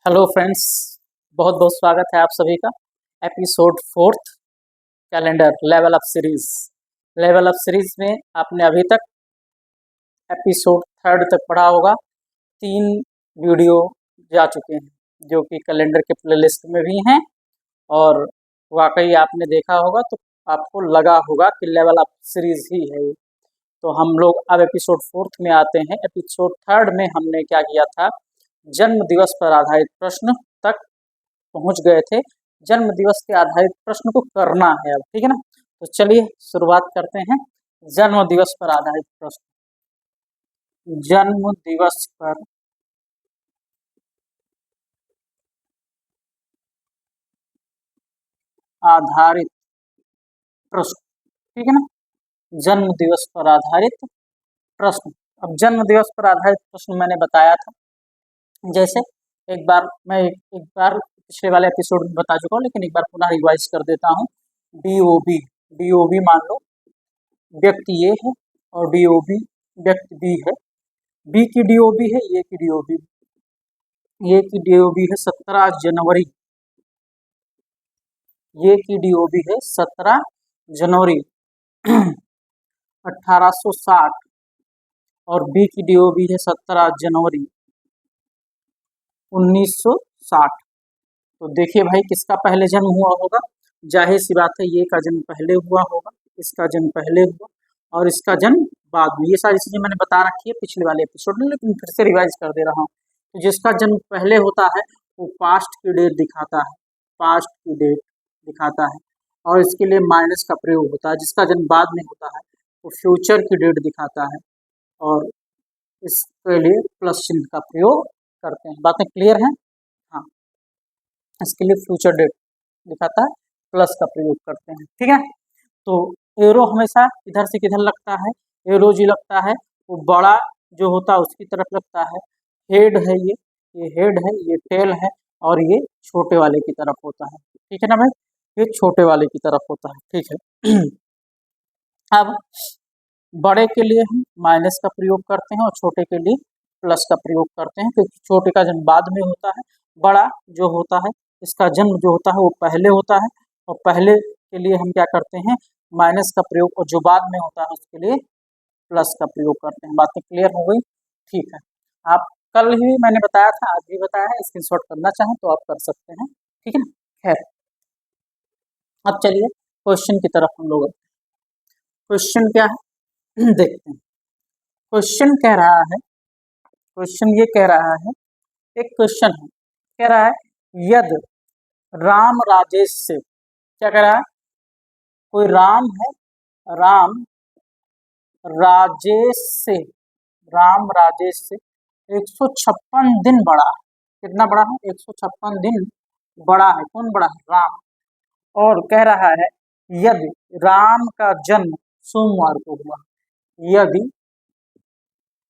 Hello friends, बहुत बहुत स्वागत है आप सभी का episode 4th calendar level up series में आपने अभी तक एपिसोड 3rd तक पढ़ा होगा। 3 वीडियो जा चुके हैं जो कि कैलेंडर के प्लेलिस्ट में भी हैं और वाकई आपने देखा होगा तो आपको लगा होगा कि लेवल अप सीरीज ही है। तो हम लोग अब एपिसोड 4th में आते हैं। एपिसोड 3rd में हमने क्या किया था, जन्म दिवस पर आधारित प्रश्न तक पहुंच गए थे। जन्म दिवस के आधारित प्रश्न को करना है अब, ठीक है ना। तो चलिए शुरुआत करते हैं। जन्म दिवस पर आधारित प्रश्न। जन्म दिवस पर आधारित प्रश्न, ठीक है ना। जन्म दिवस पर आधारित प्रश्न। अब जन्म दिवस पर आधारित प्रश्न मैंने बताया था, जैसे एक बार पिछले वाले एपिसोड में बता चुका हूँ, लेकिन एक बार पुनः रिवाइज कर देता हूँ। डीओबी मान लो व्यक्ति ए है और डीओबी व्यक्ति बी है। बी की डीओबी है, ए की डीओबी, ए की डीओबी है 17 जनवरी, ए की डीओबी है 17 जनवरी 1860 और बी की डीओबी है 17 जनवरी 1960। तो देखिए भाई, किसका पहले जन्म हुआ होगा। जाहिर सी बात है, ये का जन्म पहले हुआ होगा, इसका जन्म पहले हुआ और इसका जन्म बाद में। ये सारी चीजें मैंने बता रखी है पिछले वाले एपिसोड में, लेकिन फिर से रिवाइज कर दे रहा हूँ। तो जिसका जन्म पहले होता है वो पास्ट की डेट दिखाता है, पास्ट की डेट दिखाता है, और इसके लिए माइनस का प्रयोग होता है। जिसका जन्म बाद में होता है वो फ्यूचर की डेट दिखाता है और इसके लिए प्लस चिन्ह का प्रयोग करते हैं। बातें क्लियर हैं? हाँ, इसके लिए फ्यूचर डेट दिखाता है, प्लस का प्रयोग करते हैं, ठीक है। तो एरो हमेशा इधर से किधर लगता है, एरो जो लगता है वो बड़ा जो होता है उसकी तरफ लगता है। हेड है, ये हेड है, ये टेल है और ये छोटे वाले की तरफ होता है, ठीक है ना भाई। ये छोटे वाले की तरफ होता है, ठीक है। अब बड़े के लिए हम माइनस का प्रयोग करते हैं और छोटे के लिए प्लस का प्रयोग करते हैं, क्योंकि छोटे का जन्म बाद में होता है। बड़ा जो होता है इसका जन्म जो होता है वो पहले होता है और पहले के लिए हम क्या करते हैं, माइनस का प्रयोग, और जो बाद में होता है उसके लिए प्लस का प्रयोग करते हैं। बातें क्लियर हो गई? ठीक है। आप कल ही मैंने बताया था, आज भी बताया है, स्क्रीनशॉट करना चाहें तो आप कर सकते हैं, ठीक है ना। खैर, अब चलिए क्वेश्चन की तरफ हम लोग। क्वेश्चन क्या है देखते हैं। क्वेश्चन कह रहा है, क्वेश्चन ये कह रहा है, एक क्वेश्चन है, कह रहा है यदि राम राजेश से, क्या कह रहा है, कोई राम है, राम राजेश से, राम राजेश से 156 दिन बड़ा है। कितना बड़ा है? 156 दिन बड़ा है। कौन बड़ा है? राम। और कह रहा है यदि राम का जन्म सोमवार को हुआ, यदि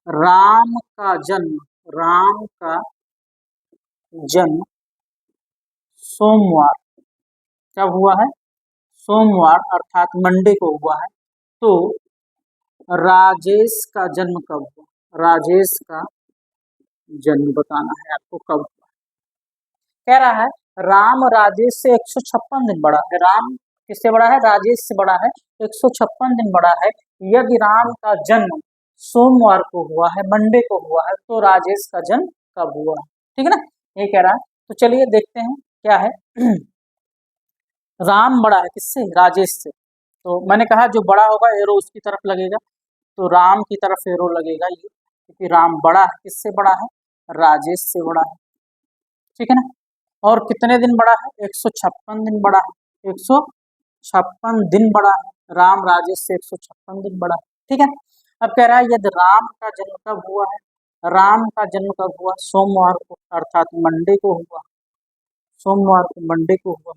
राम का जन्म, राम का जन्म सोमवार, कब हुआ है? सोमवार अर्थात मंडे को हुआ है। तो राजेश का जन्म कब हुआ? राजेश का जन्म बताना है आपको कब हुआ। कह रहा है राम राजेश से 156 दिन बड़ा है। राम किससे बड़ा है? राजेश से बड़ा है, 156 दिन बड़ा है। यदि राम का जन्म सोमवार को हुआ है, मंडे को हुआ है, तो राजेश का जन्म कब हुआ है? ठीक है ना, ये कह रहा है। तो चलिए देखते हैं क्या है। राम बड़ा है किससे? राजेश से। तो मैंने कहा जो बड़ा होगा एरो उसकी तरफ लगेगा, तो राम की तरफ एरो लगेगा ये, क्योंकि राम बड़ा है। किससे बड़ा है? राजेश से बड़ा है, ठीक है ना। और कितने दिन बड़ा है? 156 दिन बड़ा है, 156 दिन बड़ा है। राम राजेश से 156 दिन बड़ा है, ठीक है। अब कह रहा है यदि राम का जन्म कब हुआ है? राम का जन्म कब हुआ? सोमवार को अर्थात मंडे को हुआ, सोमवार को मंडे को हुआ।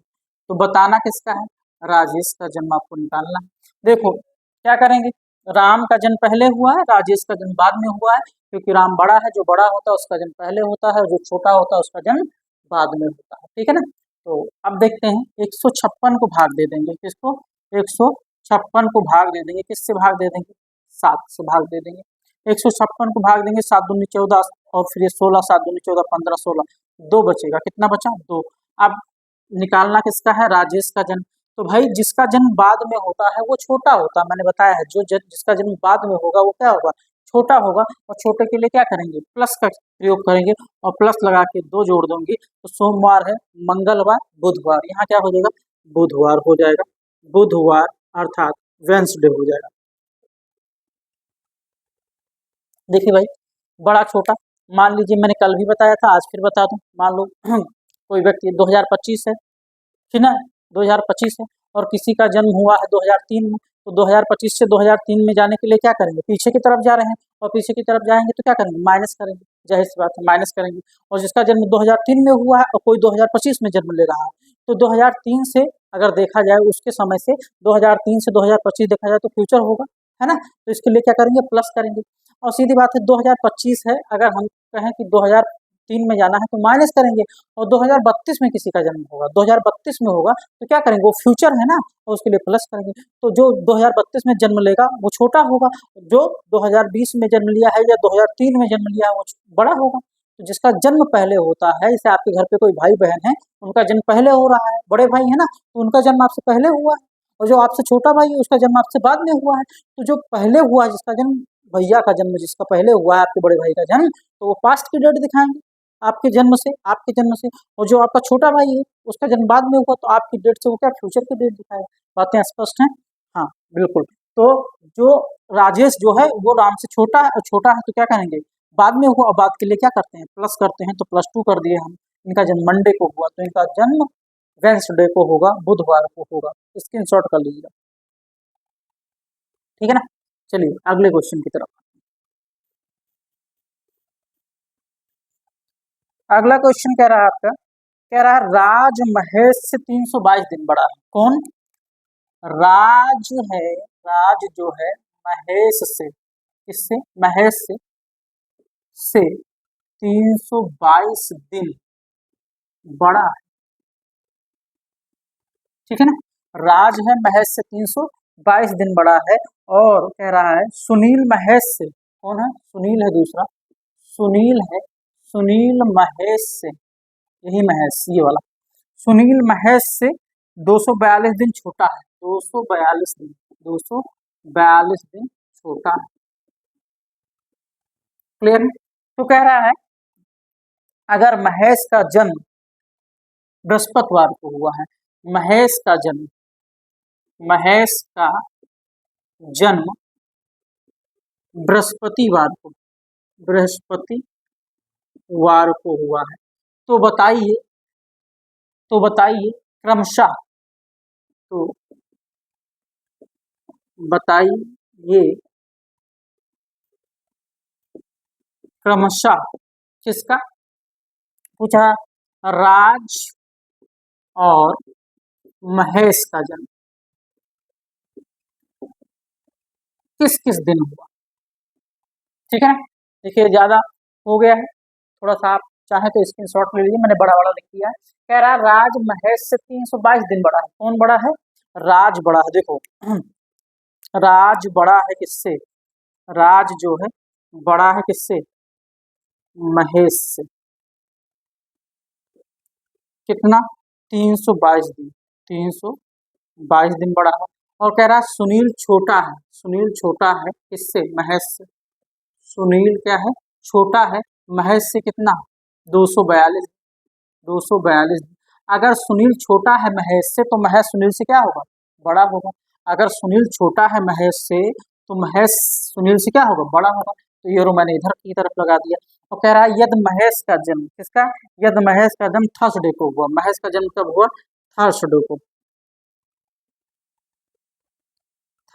तो बताना किसका है? राजेश का जन्म आपको निकालना है। देखो क्या करेंगे, राम का जन्म पहले हुआ है, राजेश का जन्म बाद में हुआ है, क्योंकि राम बड़ा है, जो बड़ा होता है उसका जन्म पहले होता है, जो छोटा होता है उसका जन्म बाद में होता है, ठीक है ना। तो अब देखते हैं, 156 को भाग दे देंगे, किसको? 156 को भाग दे देंगे, किससे भाग दे देंगे? 7 से भाग दे देंगे। 156 को भाग देंगे, 7 दूनी 14 और फिर ये 16, 7 दूनी 14, 15, 16, दो बचेगा, कितना बचा? दो। अब निकालना किसका है? राजेश का जन्म। तो भाई जिसका जन्म बाद में होता है वो छोटा होता है, मैंने बताया है, जिसका जन्म बाद में होगा वो क्या होगा? छोटा होगा। और छोटे के लिए क्या करेंगे? प्लस का प्रयोग करेंगे, और प्लस लगा के दो जोड़ देंगे, तो सोमवार है, मंगलवार, बुधवार, यहाँ क्या हो जाएगा? बुधवार हो जाएगा। बुधवार अर्थात वेंसडे हो जाएगा। देखिए भाई, बड़ा छोटा, मान लीजिए मैंने कल भी बताया था, आज फिर बता दूं। मान लो कोई व्यक्ति 2025 है, ठीक है, 2025 है, और किसी का जन्म हुआ है 2003 में, तो 2025 से 2003 में जाने के लिए क्या करेंगे? पीछे की तरफ जा रहे हैं, और पीछे की तरफ जाएंगे तो क्या करेंगे? माइनस करेंगे, जाहिर सी बात है माइनस करेंगे। और जिसका जन्म 2003 में हुआ है और कोई 2025 में जन्म ले रहा है, तो 2003 से अगर देखा जाए, उसके समय से 2003 से 2025 देखा जाए तो फ्यूचर होगा, है ना? तो इसके लिए क्या करेंगे? प्लस करेंगे। और सीधी बात है, 2025 है, अगर हम कहें कि 2003 में जाना है तो माइनस करेंगे। और 2032 में किसी का जन्म होगा, 2032 में होगा, तो क्या करेंगे? वो फ्यूचर है ना, और उसके लिए प्लस करेंगे। तो जो 2032 में जन्म लेगा वो छोटा होगा, जो 2020 में जन्म लिया है या 2003 में जन्म लिया है वो बड़ा होगा। तो जिसका जन्म पहले होता है, जैसे आपके घर पे कोई भाई बहन है, उनका जन्म पहले हो रहा है, बड़े भाई है ना, तो उनका जन्म आपसे पहले हुआ है। और जो आपसे छोटा भाई है उसका जन्म आपसे बाद में हुआ है। तो जो पहले हुआ है, जिसका जन्म, भैया का जन्म जिसका पहले हुआ है, आपके बड़े भाई का जन्म, तो वो पास्ट की डेट दिखाएंगे आपके जन्म से, आपके जन्म से। और जो आपका छोटा भाई है उसका जन्म बाद में हुआ, तो आपकी डेट से वो क्या फ्यूचर की डेट दिखाएगा। बातें स्पष्ट हैं? हाँ बिल्कुल। तो जो राजेश जो है वो राम से छोटा है, छोटा है तो क्या करेंगे? बाद में हुआ, और बाद के लिए क्या करते हैं? प्लस करते हैं, तो +2 कर दिए हम। इनका जन्म मंडे को हुआ, तो इनका जन्म वेंसडे को होगा, बुधवार को होगा। स्क्रीनशॉट कर लीजिएगा, ठीक है ना? चलिए अगले क्वेश्चन की तरफ। अगला क्वेश्चन कह रहा है आपका, कह रहा है राज महेश से 322 दिन बड़ा है। कौन? राज है, राज जो है महेश से, किससे? महेश से 322 दिन बड़ा है, ठीक है ना? राज है महेश से 322 दिन बड़ा है। और कह रहा है सुनील महेश से, कौन है? सुनील है दूसरा, सुनील है, सुनील महेश से, यही महेश ये वाला, सुनील महेश से 242 दिन छोटा है। 242 दिन, 242 दिन छोटा है। क्लियर है? तो कह रहा है अगर महेश का जन्म बृहस्पतिवार को हुआ है, महेश का जन्म, महेश का जन्म बृहस्पतिवार को, बृहस्पतिवार को हुआ है, तो बताइए, तो बताइए क्रमशः, तो बताइए क्रमशः किसका पूछा? राज और महेश का जन्म किस किस दिन हुआ, ठीक है ना? देखिए ज्यादा हो गया है, थोड़ा सा आप चाहे तो स्क्रीनशॉट ले लीजिए, मैंने बड़ा बड़ा लिख दिया है। कह रहा है राज महेश से 322 दिन बड़ा है। कौन बड़ा है? राज बड़ा है। देखो राज बड़ा है किससे? राज जो है बड़ा है किससे? महेश से। कितना? 322 दिन, 322 दिन बड़ा है। और कह रहा है सुनील छोटा है, सुनील छोटा है किससे? महेश से। सुनील क्या है? छोटा है महेश से, कितना? 242, 242। अगर सुनील छोटा है महेश से, तो महेश सुनील से क्या होगा? बड़ा होगा। अगर सुनील छोटा है महेश से, तो महेश सुनील से क्या होगा? बड़ा होगा। तो ये रो मैंने इधर की तरफ लगा दिया। तो कह रहा है यदि महेश का जन्म, किसका? यदि महेश का जन्म थर्सडे को हुआ। महेश का जन्म कब हुआ? थर्सडे को,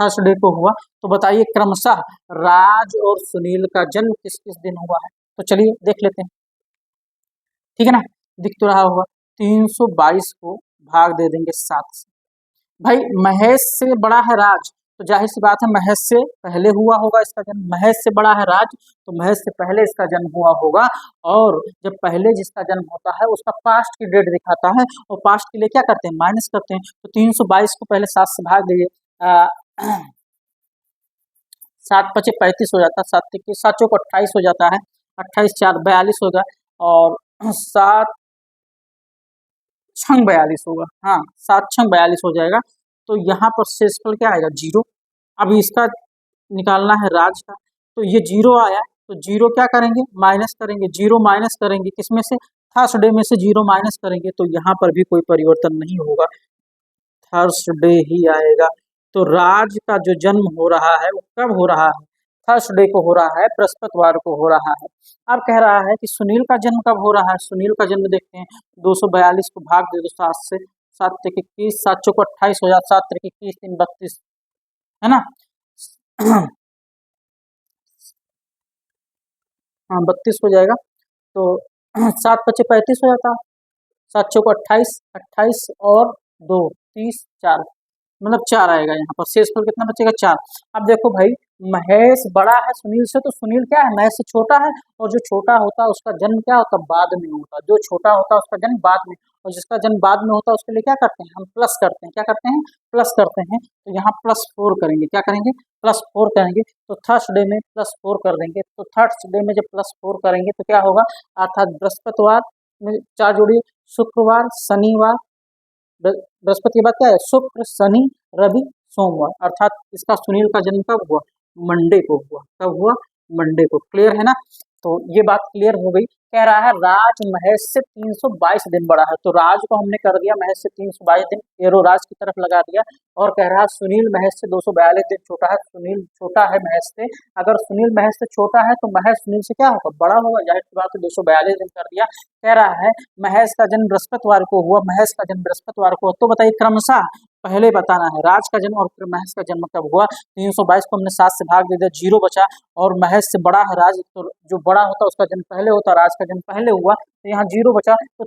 थर्सडे को हुआ। तो बताइए क्रमशः राज और सुनील का जन्म किस किस दिन हुआ है? तो चलिए देख लेते हैं, ठीक है ना? दिख तो रहा होगा, 322 को भाग दे देंगे 7 से। भाई महेश से बड़ा है राज, तो जाहिर सी बात है महेश से पहले हुआ होगा इसका जन्म। महेश से बड़ा है राज, तो महेश से पहले इसका जन्म हुआ होगा। और जब पहले जिसका जन्म होता है उसका पास्ट की डेट दिखाता है, और पास्ट के लिए क्या करते हैं? माइनस करते हैं। तो 322 को पहले 7 से भाग दीजिए, 7 पचे 35 हो जाता है, 7 चौक 28 हो जाता है, 28 4 42 होगा, और 7 छंग 42 होगा, हाँ 7 छंग 42 हो जाएगा। तो यहाँ पर शेषफल क्या आएगा, जीरो। अब इसका निकालना है राज का, तो ये जीरो आया, तो जीरो क्या करेंगे, माइनस करेंगे, जीरो माइनस करेंगे किसमें से, थर्सडे में से जीरो माइनस करेंगे, तो यहाँ पर भी कोई परिवर्तन नहीं होगा, थर्सडे ही आएगा। तो राज का जो जन्म हो रहा है वो कब हो रहा है, थर्सडे को हो रहा है, बृहस्पतिवार को हो रहा है। अब कह रहा है कि सुनील का जन्म कब हो रहा है, सुनील का जन्म देखते हैं, 242 को भाग दे दो 7 से, 7 तिक 21, 7 चौको 28 हो जाता, 7 तिक 21, 3 32, है ना। हाँ 32 हो जाएगा, तो 7 पचे 35 हो जाता, 7 चौको 28, 28 और 2 30, 4, मतलब 4 आएगा यहाँ पर, शेषफल कितना बचेगा, 4। अब देखो भाई, महेश बड़ा है सुनील से, तो सुनील क्या है, महेश से छोटा है, और जो छोटा होता है उसका जन्म क्या होता है, बाद में होता है, जो छोटा होता है उसका जन्म बाद में, और जिसका जन्म बाद में होता है उसके लिए क्या करते हैं, हम प्लस करते हैं, क्या करते हैं, प्लस करते हैं। तो यहाँ +4 करेंगे, क्या करेंगे, +4 करेंगे, तो थर्सडे में +4 कर देंगे, तो थर्सडे में जब +4 करेंगे तो क्या होगा, अर्थात बृहस्पतिवार में 4 जोड़िए, शुक्रवार, शनिवार, बृहस्पति के बाद क्या है, शुक्र, शनि, रवि, सोमवार, अर्थात इसका सुनील का जन्म कब हुआ, मंडे को हुआ, कब हुआ, मंडे को। क्लियर है ना, तो ये बात क्लियर हो गई। कह रहा है राज महेश से 322 दिन बड़ा है, तो राज को हमने कर दिया महेश से 322 दिन, एरो राज की तरफ लगा दिया, और कह रहा है सुनील महेश से 242 दिन छोटा है, सुनील छोटा है महेश से, अगर सुनील महेश से छोटा है तो महेश सुनील से क्या होगा, बड़ा होगा, जाहिर सी बात है 242 दिन कर दिया। कह रहा है महेश का जन्म बृहस्पतिवार को हुआ, महेश का जन्म बृहस्पतिवार को, तो बताइए क्रमशः पहले बताना है राज का जन्म और फिर महेश का जन्म कब हुआ। 322 को हमने 7 से भाग दे दिया, जीरो बचा, और महेश से बड़ा है राज, तो जो बड़ा होता है उसका जन्म पहले होता, राज का जन्म पहले हुआ, तो यहाँ जीरो बचा, तो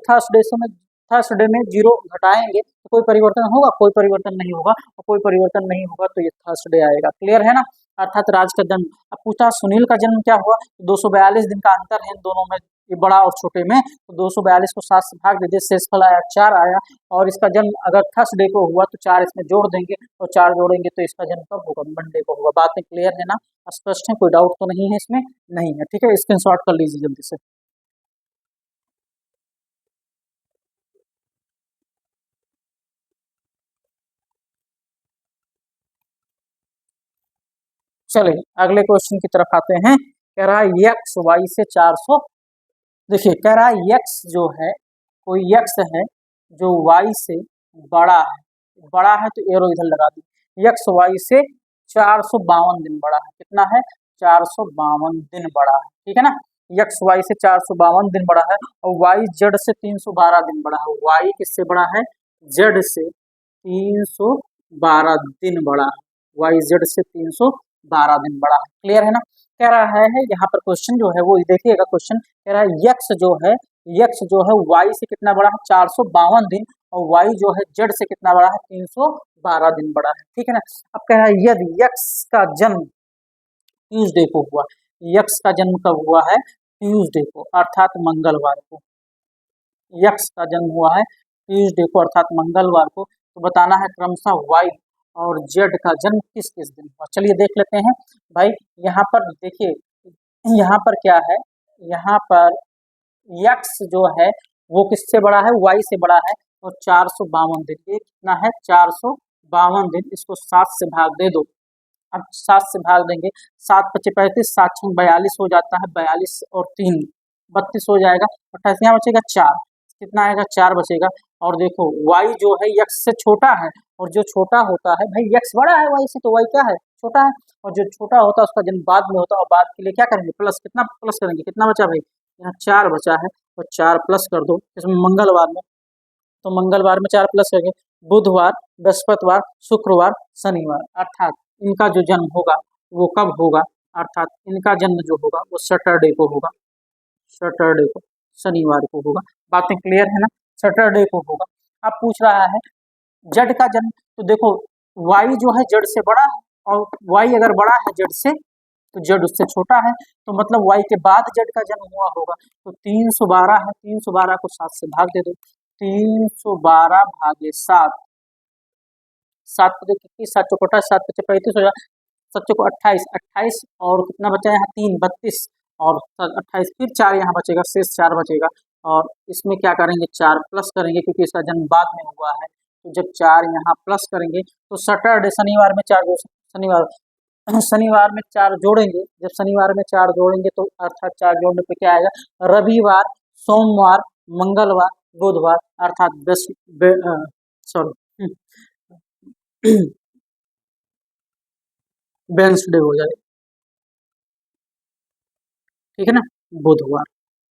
थर्सडे में जीरो घटाएंगे तो कोई परिवर्तन होगा, कोई परिवर्तन नहीं होगा, और कोई परिवर्तन नहीं होगा तो ये थर्सडे आएगा। क्लियर है ना, अर्थात राज का जन्म। अब पूछा सुनील का जन्म क्या हुआ, 242 दिन का अंतर है इन दोनों में, ये बड़ा और छोटे में, तो 242 को 7 से भाग दीजिए, शेषफल आया 4 आया, और इसका जन्म अगर थर्सडे को हुआ तो 4 इसमें जोड़ देंगे, और 4 जोड़ेंगे तो इसका जन्म कब होगा, मंडे को होगा। बातें क्लियर है ना, स्पष्ट है, कोई डाउट तो नहीं है इसमें, नहीं है, ठीक है, स्क्रीनशॉट कर लीजिए जल्दी से। चले अगले क्वेश्चन की तरफ आते हैं। कह रहा है यक्स वाई से 400, देखिए कह रहा है यक्स जो है, कोई यक्स है जो वाई से बड़ा है, बड़ा है तो एरो इधर लगा दी, यक्स वाई से 452 दिन बड़ा है, कितना है, 452 दिन बड़ा है, ठीक है ना, यक्स वाई से 452 दिन बड़ा है, और वाई जेड से 312 दिन बड़ा है, वाई किससे बड़ा है, जेड से 312 दिन बड़ा है, वाई जेड से 312 दिन बड़ा है। क्लियर है ना, कह रहा है यहाँ पर क्वेश्चन जो है वो देखिएगा, क्वेश्चन कह रहा है यक्स जो है वाई से कितना बड़ा है, 452 दिन, और वाई जो है जेड से कितना बड़ा है, 312 दिन बड़ा है, ठीक है ना। अब कह रहा है यदि यक्स का जन्म ट्यूसडे को हुआ, यक्स का जन्म कब हुआ है, ट्यूसडे को, अर्थात मंगलवार को, यक्स का जन्म हुआ है ट्यूसडे को अर्थात मंगलवार को, तो बताना है क्रमशः वाई और जेड का जन्म किस किस दिन हुआ। चलिए देख लेते हैं भाई, यहाँ पर देखिए, यहाँ पर क्या है, यहाँ पर यक्स जो है वो किससे बड़ा है, वाई से बड़ा है, और 452 दिन, ये कितना है, 452 दिन, इसको 7 से भाग दे दो, अब 7 से भाग देंगे, 7 पचे 35, 7 छः 42 हो जाता है, 42 और 3 32 हो जाएगा, 28 यहाँ बचेगा 4, कितना आएगा, 4 बचेगा। और देखो y जो है यक्स से छोटा है, और जो छोटा होता है भाई, यक्स बड़ा है y से तो y क्या है, छोटा है, और जो छोटा होता है उसका जन्म बाद में होता है, और बाद के लिए क्या करेंगे, प्लस, कितना प्लस करेंगे, कितना बचा भाई, यहाँ 4 बचा है, और 4 प्लस कर दो इसमें मंगलवार में, तो मंगलवार में 4 प्लस करेंगे, बुधवार, बृहस्पतिवार, शुक्रवार, शनिवार, अर्थात इनका जो जन्म होगा वो कब होगा, अर्थात इनका जन्म जो होगा वो सैटरडे को होगा, सैटरडे को, शनिवार को होगा। बातें क्लियर है ना, सैटरडे को होगा। अब पूछ रहा है जेड का जन्म, तो देखो वाई जो है जेड से बड़ा है, और वाई अगर बड़ा है जेड से तो जेड उससे छोटा है, तो मतलब वाई के बाद जेड का जन्म हुआ होगा, तो 312 है, 312 को 7 से भाग दे दो, 312 भागे 7, 7 पचे 21, 7 चौको 28, 7 पचे 35 हो जाए, 7 चौको 28, 28 और कितना बचा यहाँ 3 32, और 28 फिर 4 यहाँ बचेगा, शेष 4 बचेगा, और इसमें क्या करेंगे 4 प्लस करेंगे क्योंकि इसका जन्म बाद में हुआ है। तो जब 4 यहाँ प्लस करेंगे तो सैटरडे शनिवार में 4 शनिवार शनिवार में 4 जोड़ेंगे, जब शनिवार में 4 जोड़ेंगे तो अर्थात 4 जोड़ने पे क्या आएगा, रविवार, सोमवार, मंगलवार, बुधवार अर्थात सॉरी वेडनेसडे हो जाएगा, ठीक है ना, बुधवार।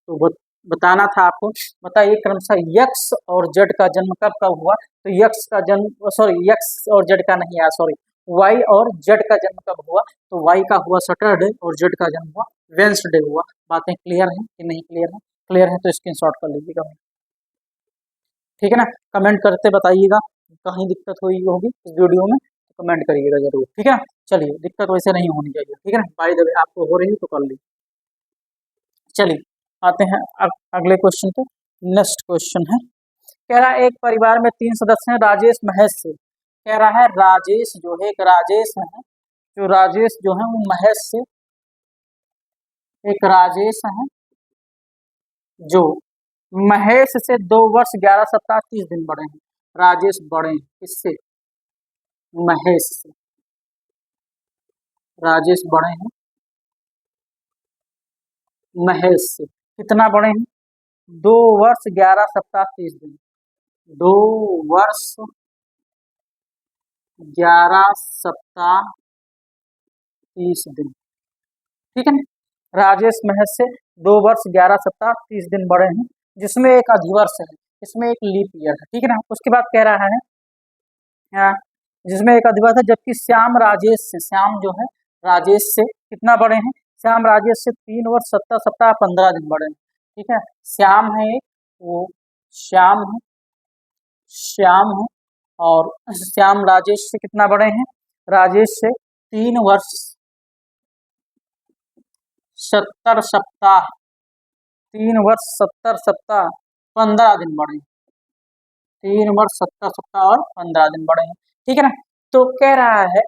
तो बताना था आपको। बताइए क्रमशः यक्स और जेड का जन्म कब कब हुआ। तो यक्स का जन्म यक्स और जेड का नहीं आया, वाई और जेड का जन्म कब हुआ। तो वाई का हुआ सैटरडे और जेड का जन्म हुआ वेडनेसडे हुआ। बातें क्लियर हैं कि नहीं क्लियर है? क्लियर है तो स्क्रीनशॉट कर लीजिएगा, ठीक है ना। कमेंट करते बताइएगा कहीं दिक्कत हुई होगी इस वीडियो में तो कमेंट करिएगा जरूर, ठीक है। चलिए, दिक्कत वैसे नहीं होनी चाहिए, ठीक है ना। बाय द वे आपको हो रही है तो कर लीजिए। चलिए आते हैं अगले क्वेश्चन पे। नेक्स्ट क्वेश्चन है, कह रहा है एक परिवार में 3 सदस्य हैं, राजेश महेश से। कह रहा है राजेश जो है, एक राजेश है, जो राजेश जो है वो महेश से, एक राजेश है जो महेश से 2 वर्ष 11 सप्ताह 30 दिन बड़े हैं। राजेश बड़े हैं किससे? महेश से। राजेश बड़े हैं महेश से। कितना बड़े हैं? 2 वर्ष 11 सप्ताह 30 दिन। 2 वर्ष 11 सप्ताह 30 दिन, ठीक है ना। राजेश महेश से 2 वर्ष 11 सप्ताह 30 दिन बड़े हैं, जिसमें एक अधिवर्ष है, इसमें एक लीप ईयर है, ठीक है ना। उसके बाद कह रहा है जिसमें एक अधिवर्ष है, जबकि श्याम राजेश से, श्याम जो है राजेश से कितना बड़े हैं? श्याम राजेश से 3 वर्ष 17 सप्ताह 15 दिन बड़े हैं, ठीक है। श्याम है एक, वो श्याम है, श्याम है, और श्याम राजेश से कितना बड़े हैं? राजेश से 3 वर्ष 70 सप्ताह, 3 वर्ष 70 सप्ताह 15 दिन बड़े हैं। 3 वर्ष 70 सप्ताह और 15 दिन बड़े हैं, ठीक है ना। तो कह रहा है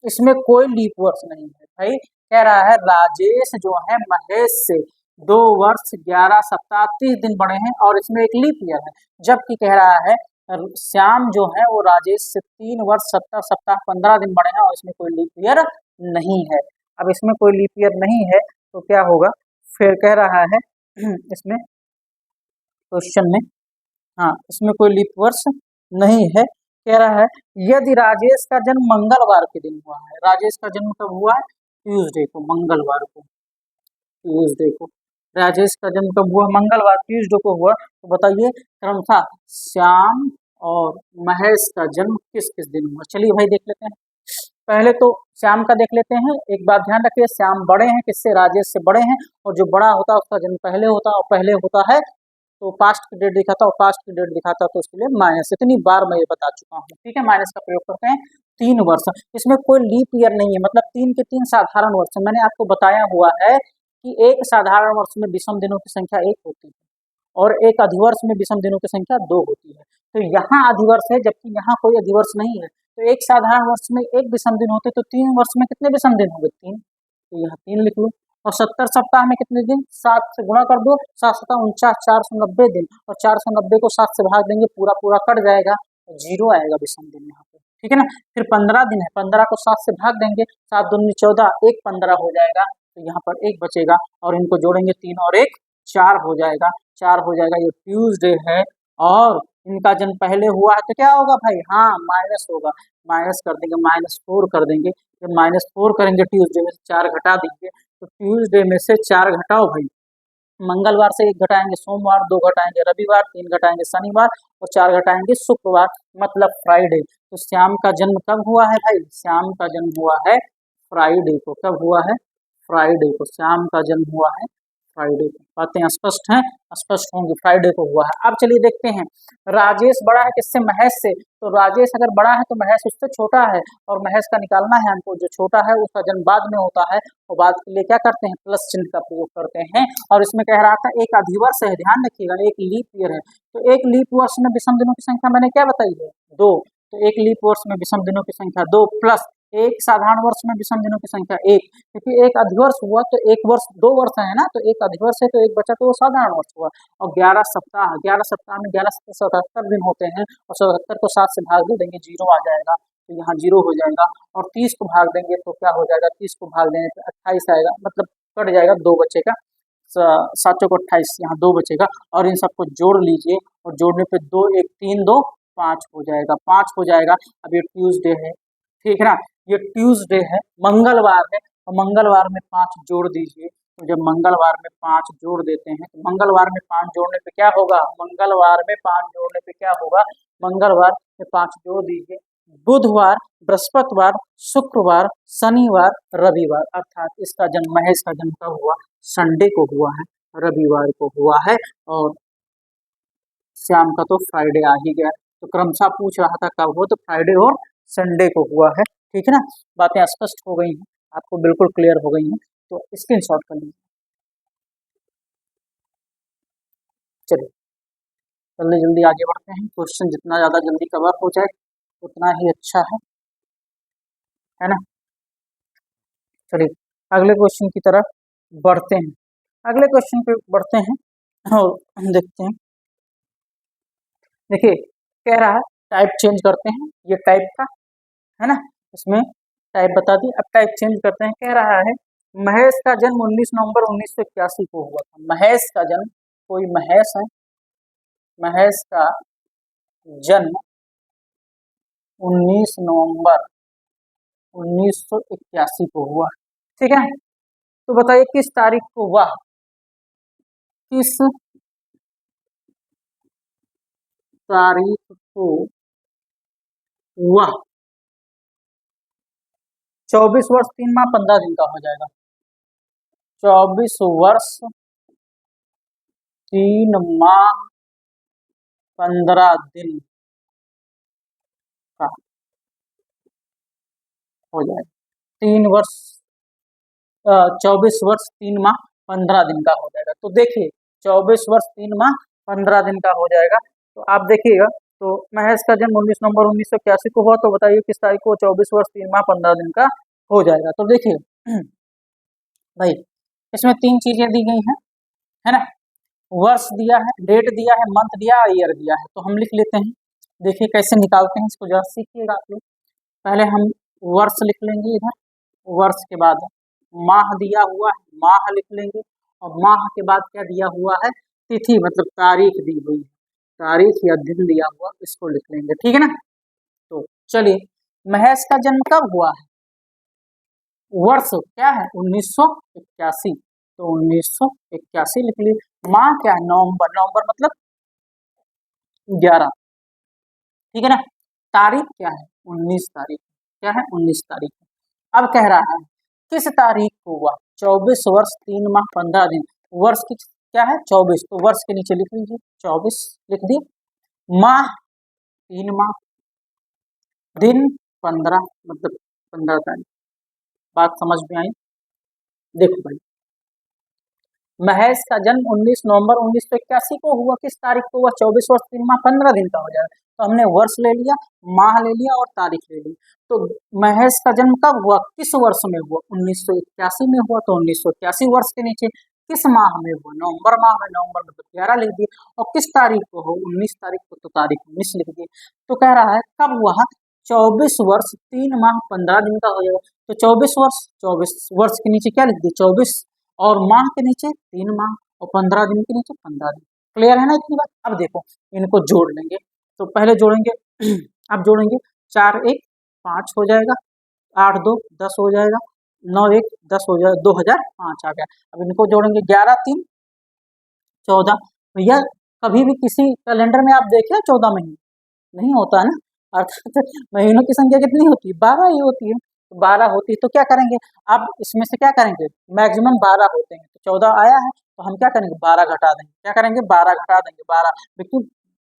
इसमें कोई लीप वर्ष नहीं है भाई। कह रहा है राजेश जो है महेश से 2 वर्ष 11 सप्ताह 30 दिन बड़े हैं और इसमें एक लीप ईयर है। जबकि कह रहा है श्याम जो है वो राजेश से 3 वर्ष 70 सप्ताह 15 दिन बड़े हैं और इसमें कोई लीप ईयर नहीं है। अब इसमें कोई लीप ईयर नहीं है तो क्या होगा? फिर कह रहा है इसमें क्वेश्चन में, हाँ इसमें कोई लीप वर्ष नहीं है। कह रहा है यदि राजेश का जन्म मंगलवार के दिन हुआ है। राजेश का जन्म कब हुआ है? ट्यूसडे को, मंगलवार को, ट्यूसडे को। राजेश का जन्म कब हुआ? मंगलवार, ट्यूसडे को हुआ। तो बताइए क्रमशः श्याम और महेश का जन्म किस किस दिन हुआ। चलिए भाई देख लेते हैं। पहले तो श्याम का देख लेते हैं। एक बात ध्यान रखिए, श्याम बड़े हैं किससे? राजेश से बड़े हैं, और जो बड़ा होता है उसका जन्म पहले होता है, और पहले होता है तो पास्ट की डेट दिखाता और पास्ट की डेट दिखाता तो उसके लिए माइनस। इतनी बार मैं ये बता चुका हूँ, ठीक है। माइनस का प्रयोग करते हैं। 3 वर्ष, इसमें कोई लीप ईयर नहीं है, मतलब 3 के 3 साधारण वर्ष। मैंने आपको बताया हुआ है कि एक साधारण वर्ष में विषम दिनों की संख्या 1 होती है और एक अधिवर्ष में विषम दिनों की संख्या 2 होती है। तो यहाँ अधिवर्ष है जबकि यहाँ कोई अधिवर्ष नहीं है। तो एक साधारण वर्ष में 1 विषम दिन होते तो 3 वर्ष में कितने विषम दिन होंगे? 3। तो यहाँ 3 लिख लो। और 70 सप्ताह में कितने दिन? 7 से गुणा कर दो, 7 7 49, 490 दिन, और 490 को 7 से भाग देंगे, पूरा पूरा कट जाएगा, 0 आएगा विषम दिन यहाँ पे, ठीक है ना। फिर 15 दिन है, 15 को 7 से भाग देंगे, 7 दूनी 14, 1 15 हो जाएगा, तो यहाँ पर 1 बचेगा, और इनको जोड़ेंगे 3 और 1 4 हो जाएगा, 4 हो जाएगा। ये ट्यूसडे है और इनका जन्म पहले हुआ है तो क्या होगा भाई? हाँ माइनस होगा, माइनस कर देंगे, -4 कर देंगे। जब -4 करेंगे ट्यूसडे में से 4 घटा देंगे, तो ट्यूसडे में से 4 घटाओ भाई, मंगलवार से 1 घटाएंगे, सोमवार 2 घटाएंगे, रविवार 3 घटाएंगे, शनिवार और 4 घटाएंगे शुक्रवार, मतलब फ्राइडे। तो श्याम का जन्म कब हुआ है भाई? श्याम का जन्म हुआ है फ्राइडे को। कब हुआ है? फ्राइडे को श्याम का जन्म हुआ है, फ्राइडे को। बातें स्पष्ट हैं? स्पष्ट होंगी, फ्राइडे को हुआ है। अब चलिए देखते हैं, राजेश बड़ा है किससे? महेश से। तो राजेश अगर बड़ा है तो महेश उससे छोटा है, और महेश का निकालना है हमको। जो छोटा है उसका जन्म बाद में होता है, और बाद के लिए क्या करते हैं? प्लस चिन्ह का प्रयोग करते हैं। और इसमें कह रहा था एक अधिवर्ष है, ध्यान रखिएगा, एक लीप ईयर है। तो एक लीप वर्ष में विषम दिनों की संख्या मैंने क्या बताई है? 2। तो एक लीप वर्ष में विषम दिनों की संख्या 2 प्लस एक साधारण वर्ष में विषम दिनों की संख्या एक, क्योंकि एक अधिवर्ष हुआ तो एक वर्ष 2 वर्ष है ना, तो एक अधिवर्ष है तो एक बचा तो वो साधारण वर्ष हुआ। और 11 सप्ताह, 11 सप्ताह में 11 दिन होते हैं, और 77 को 7 से भाग दे देंगे, 0 आ जाएगा, तो यहाँ 0 हो जाएगा। और 30 को भाग देंगे तो क्या हो जाएगा, 30 को भाग देंगे तो 28 आएगा, मतलब कट जाएगा, 2 बचेगा, 7 को 28, यहाँ 2 बचेगा। और इन सबको जोड़ लीजिए, और जोड़ने पे 2 1 3 2 5 हो जाएगा, 5 हो जाएगा। अब ये ट्यूसडे है, ठीक है ना, ये ट्यूसडे है, मंगलवार है, और मंगलवार में 5 जोड़ दीजिए। तो जब मंगलवार में 5 जोड़ देते हैं तो मंगलवार में 5 जोड़ने पे क्या होगा, मंगलवार में 5 जोड़ने पे क्या होगा, मंगलवार में 5 जोड़ दीजिए, बुधवार, बृहस्पतिवार, शुक्रवार, शनिवार, रविवार, अर्थात इसका जन्म, महेश का जन्म कब हुआ, संडे को हुआ है, रविवार को हुआ है। और श्याम का तो फ्राइडे आ ही गया, तो क्रमशः पूछ रहा था कब हुआ, तो फ्राइडे और संडे को हुआ है, ठीक है ना। बातें स्पष्ट हो गई हैं, आपको बिल्कुल क्लियर हो गई हैं, तो स्क्रीनशॉट कर लीजिए। चलिए जल्दी जल्दी आगे बढ़ते हैं, क्वेश्चन जितना ज़्यादा जल्दी कवर हो जाए उतना ही अच्छा है ना। चलिए अगले क्वेश्चन की तरफ बढ़ते हैं, अगले क्वेश्चन पे बढ़ते हैं और देखते हैं। देखिए कह रहा है टाइप चेंज करते हैं, ये टाइप का है ना, इसमें टाइप बता दी, अब टाइप चेंज करते हैं। कह रहा है महेश का जन्म 19 नवंबर 1981 को हुआ था। महेश का जन्म, कोई महेश है, महेश का जन्म 19 नवंबर 1981 को हुआ, ठीक है। तो बताइए किस तारीख को हुआ, किस तारीख को हुआ। 24 वर्ष 3 माह 15 दिन का हो जाएगा, 24 वर्ष 3 माह 15 दिन का हो जाएगा, 24 वर्ष 3 माह 15 दिन का हो जाएगा। तो देखिए 24 वर्ष 3 माह 15 दिन का हो जाएगा, तो आप देखिएगा, तो महेश का जन्म 19 नवंबर 1981 को हुआ, तो बताइए किस तारीख को 24 वर्ष 3 माह 15 दिन का हो जाएगा। तो देखिए भाई इसमें 3 चीजें दी गई हैं, है ना, वर्ष दिया है, डेट दिया है, मंथ दिया है, ईयर दिया है, तो हम लिख लेते हैं। देखिए कैसे निकालते हैं इसको, जरा सीखिएगा आप लोग। पहले हम वर्ष लिख लेंगे इधर, वर्ष के बाद माह दिया हुआ है, माह लिख लेंगे, और माह के बाद क्या दिया हुआ है, तिथि, मतलब तारीख दी हुई है, तारीख या दिन दिया हुआ, इसको लिख लेंगे, ठीक है ना। तो चलिए महेश का जन्म कब हुआ है, वर्ष क्या है 1981, तो 1981 लिख लीजिए। माह क्या है, नवंबर, नवंबर मतलब 11, ठीक है ना। तारीख क्या है 19 तारीख, क्या है 19 तारीख। अब कह रहा है किस तारीख को हुआ, 24 वर्ष 3 माह 15 दिन, वर्ष की क्या है 24, तो वर्ष के नीचे लिख लीजिए 24 लिख दिए, माह 3 माह, दिन 15 मतलब 15 तारीख। बात समझ में आई। देखो भाई महेश का जन्म 19 नवंबर 1981 को हुआ, किस तारीख को हुआ, 24 वर्ष 3 माह 15 दिन का हो जाएगा। तो हमने वर्ष ले लिया, माह ले लिया और तारीख ले ली। तो महेश का जन्म कब हुआ, किस वर्ष में हुआ, 1981 में हुआ, तो 1981 वर्ष के नीचे किस माह में हुआ, नवंबर माह में, नवंबर में तो 11 लिख दिए, और किस तारीख को हो 19 तारीख को, तो तारीख 19 लिख दिए। तो कह रहा है कब हुआ, 24 वर्ष 3 माह 15 दिन का हो जाएगा। तो 24 वर्ष के नीचे क्या लिख दिए 24, और माह के नीचे 3 माह, और 15 दिन के नीचे 15 दिन। क्लियर है ना इतनी बात। अब देखो इनको जोड़ लेंगे, तो पहले जोड़ेंगे अब जोड़ेंगे 4 1 5 हो जाएगा, 8 2 10 हो जाएगा, 9 1 10 हो जाएगा, 2005 आ गया। अब इनको जोड़ेंगे 11 3 14। भैया कभी भी किसी कैलेंडर में आप देखें 14 महीने नहीं होता है ना, अर्थात महीनों की संख्या कितनी होती है, 12 ही होती है। तो 12 होती है तो क्या करेंगे, अब इसमें से क्या करेंगे, मैक्सिमम 12 होते हैं, तो 14 आया है तो हम क्या करेंगे 12 घटा देंगे, क्या करेंगे 12 घटा देंगे, 12, लेकिन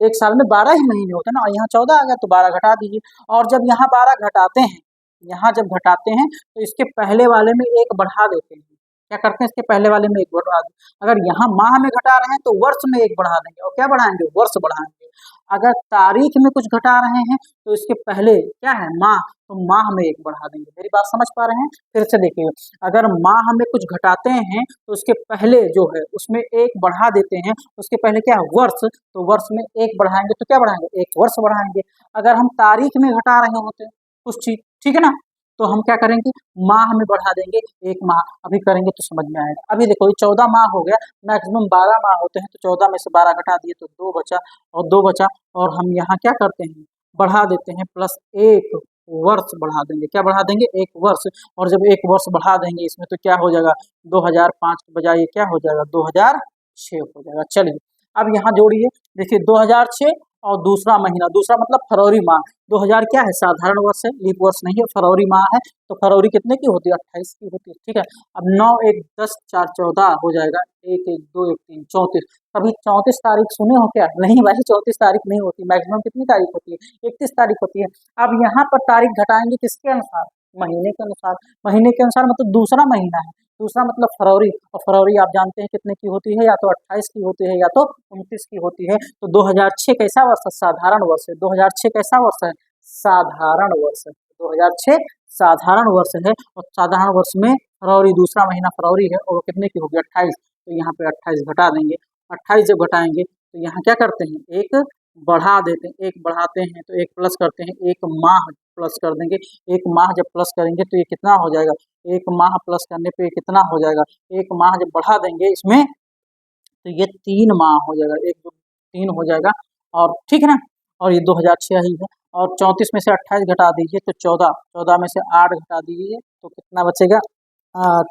एक साल में 12 ही महीने होते हैं ना, और यहाँ 14 आ गया तो 12 घटा दीजिए। और जब यहाँ 12 घटाते हैं, यहाँ जब घटाते हैं तो इसके पहले वाले में एक बढ़ा देते हैं, क्या करते हैं इसके पहले वाले में एक बढ़ा दें। अगर यहाँ माह में घटा रहे हैं तो वर्ष में एक बढ़ा देंगे, और क्या बढ़ाएंगे वर्ष बढ़ाएंगे। अगर तारीख में कुछ घटा रहे हैं तो इसके पहले क्या है माह, तो माह में एक बढ़ा देंगे। मेरी बात समझ पा रहे हैं? फिर से देखिए, अगर माह में कुछ घटाते हैं तो उसके पहले जो है उसमें एक बढ़ा देते हैं। उसके पहले क्या है वर्ष, तो वर्ष में एक बढ़ाएंगे तो क्या बढ़ाएंगे, एक वर्ष बढ़ाएंगे। अगर हम तारीख में घटा रहे होते हैं कुछ चीज, ठीक है ना, तो हम क्या करेंगे माह में बढ़ा देंगे एक माह। अभी करेंगे तो समझ में आएगा। अभी देखो ये 14 माह हो गया, मैक्सिमम 12 माह होते हैं, तो 14 में से 12 घटा दिए तो 2 बचा, और 2 बचा, और हम यहाँ क्या करते हैं बढ़ा देते हैं प्लस एक वर्ष बढ़ा देंगे। क्या बढ़ा देंगे, एक वर्ष। और जब एक वर्ष बढ़ा देंगे इसमें तो क्या हो जाएगा 2005 के बजाय ये क्या हो जाएगा 2006 हो जाएगा। चलिए अब यहाँ जोड़िए, देखिए 2006 और दूसरा महीना, दूसरा मतलब फरवरी माह। 2000 क्या है साधारण वर्ष है, लीप वर्ष नहीं है, फरवरी माह है, तो फरवरी कितने की होती है 28 की होती है, ठीक है। अब 9 1 10 4 14 हो जाएगा, 1 1 2 1 3 34। कभी 34 तारीख सुने हो क्या? नहीं भाई 34 तारीख नहीं होती, मैक्सिमम कितनी तारीख होती है 31 तारीख होती है। अब यहाँ पर तारीख घटाएंगे किसके अनुसार, महीने के अनुसार। महीने के अनुसार मतलब दूसरा महीना है, दूसरा मतलब फरवरी, और फरवरी आप जानते हैं कितने की होती है, या तो 28 की होती है या तो 29 की होती है। तो 2006 कैसा वर्ष है, साधारण वर्ष है। 2006 कैसा वर्ष है, साधारण वर्ष है। 2006 साधारण वर्ष है, और साधारण वर्ष में फरवरी दूसरा महीना फरवरी है, और वो कितने की होगी 28, तो यहाँ पे 28 घटा देंगे। 28 जब घटाएंगे तो यहाँ क्या करते हैं एक बढ़ा देते हैं, एक बढ़ाते हैं तो एक प्लस करते हैं, एक माह प्लस कर देंगे। एक माह जब प्लस करेंगे तो ये कितना हो जाएगा, एक माह प्लस करने पे कितना हो जाएगा, एक माह जब बढ़ा देंगे इसमें तो ये 3 माह हो जाएगा, एक दो 3 हो जाएगा, और ठीक है ना। और ये 2006 ही है, और 34 में से 28 घटा दीजिए तो 14, 14 में से 8 घटा दीजिए तो कितना बचेगा